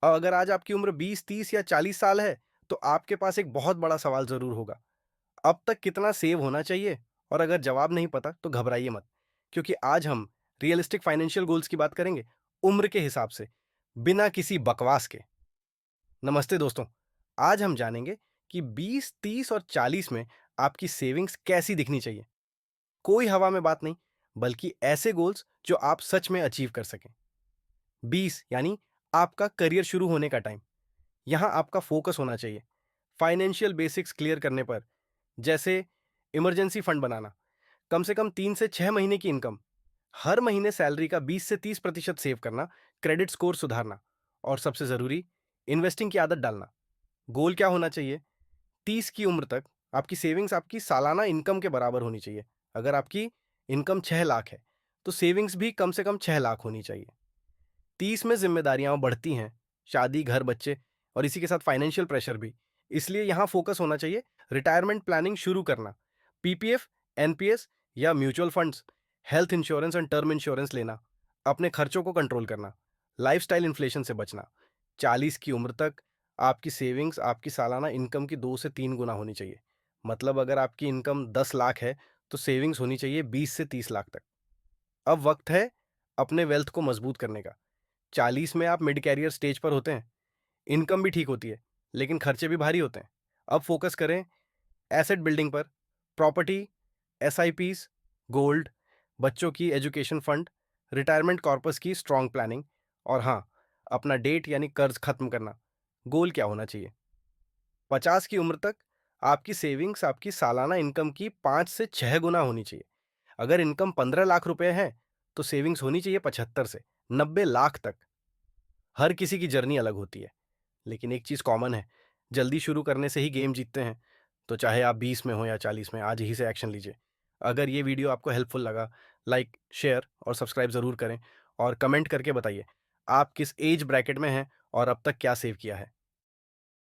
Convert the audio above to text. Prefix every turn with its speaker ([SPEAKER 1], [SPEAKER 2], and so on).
[SPEAKER 1] और अगर आज आपकी उम्र 20, 30 या 40 साल है, तो आपके पास एक बहुत बड़ा सवाल ज़रूर होगा। अब तक कितना सेव होना चाहिए? और अगर जवाब नहीं पता, तो घबराइए मत, क्योंकि आज हम रियलिस्टिक फाइनेंशियल गोल्स की बात करेंगे, उम्र के हिसाब से, बिना किसी बकवास के। नमस्ते दोस्तों, आज हम जानेंगे कि 20, 30 और 40 में आपकी सेविंग्स कैसी दिखनी चाहिए। कोई हवा में बात नहीं, बल्कि ऐसे गोल्स जो आप सच में अचीव कर सकें। 20 यानी आपका करियर शुरू होने का टाइम। यहां आपका फोकस होना चाहिए फाइनेंशियल बेसिक्स क्लियर करने पर, जैसे इमरजेंसी फंड बनाना, कम से कम 3 से 6 महीने की इनकम, हर महीने सैलरी का 20 से 30% सेव करना, क्रेडिट स्कोर सुधारना, और सबसे जरूरी, इन्वेस्टिंग की आदत डालना। गोल क्या होना चाहिए? 30 की उम्र तक आपकी सेविंग्स आपकी सालाना इनकम के बराबर होनी चाहिए। अगर आपकी इनकम 6 लाख है, तो सेविंग्स भी कम से कम 6 लाख होनी चाहिए। 30 में जिम्मेदारियां बढ़ती हैं, शादी, घर, बच्चे, और इसी के साथ फाइनेंशियल प्रेशर भी। इसलिए यहां फोकस होना चाहिए रिटायरमेंट प्लानिंग शुरू करना, पीपीएफ, एनपीएस या mutual funds, health insurance and term insurance लेना, अपने खर्चों को कंट्रोल करना, लाइफस्टाइल इन्फ्लेशन से बचना। 40 की उम्र तक आपकी सेविंग्स आपकी सालाना इनकम की 2 से 3 गुना होनी चाहिए। मतलब अगर आपकी इनकम 10 लाख है, तो सेविंग्स होनी चाहिए 20 से 30 लाख तक। अब वक्त है अपने वेल्थ को मजबूत करने का। 40 में आप मिड कैरियर स्टेज पर होते हैं, इनकम भी ठीक होती है, लेकिन खर्चे भी भारी होते हैं। अब फोकस करें एसेट बिल्डिंग पर, प्रॉपर्टी, एसआईपीस, गोल्ड, बच्चों की एजुकेशन फंड, रिटायरमेंट कॉर्पस की स्ट्रॉन्ग प्लानिंग, और हाँ, अपना डेट यानी कर्ज खत्म करना। गोल क्या होना चाहिए? 50 की उम्र तक आपकी सेविंग्स आपकी सालाना इनकम की 5 से 6 गुना होनी चाहिए। अगर इनकम 15 लाख रुपए है, तो सेविंग्स होनी चाहिए 75 से 90 लाख तक। हर किसी की जर्नी अलग होती है, लेकिन एक चीज कॉमन है, जल्दी शुरू करने से ही गेम जीतते हैं। तो चाहे आप 20 में हो या 40 में, आज ही से एक्शन लीजिए। अगर ये वीडियो आपको हेल्पफुल लगा, लाइक, शेयर और सब्सक्राइब जरूर करें, और कमेंट करके बताइए आप किस एज ब्रैकेट में हैं और अब तक क्या सेव किया है।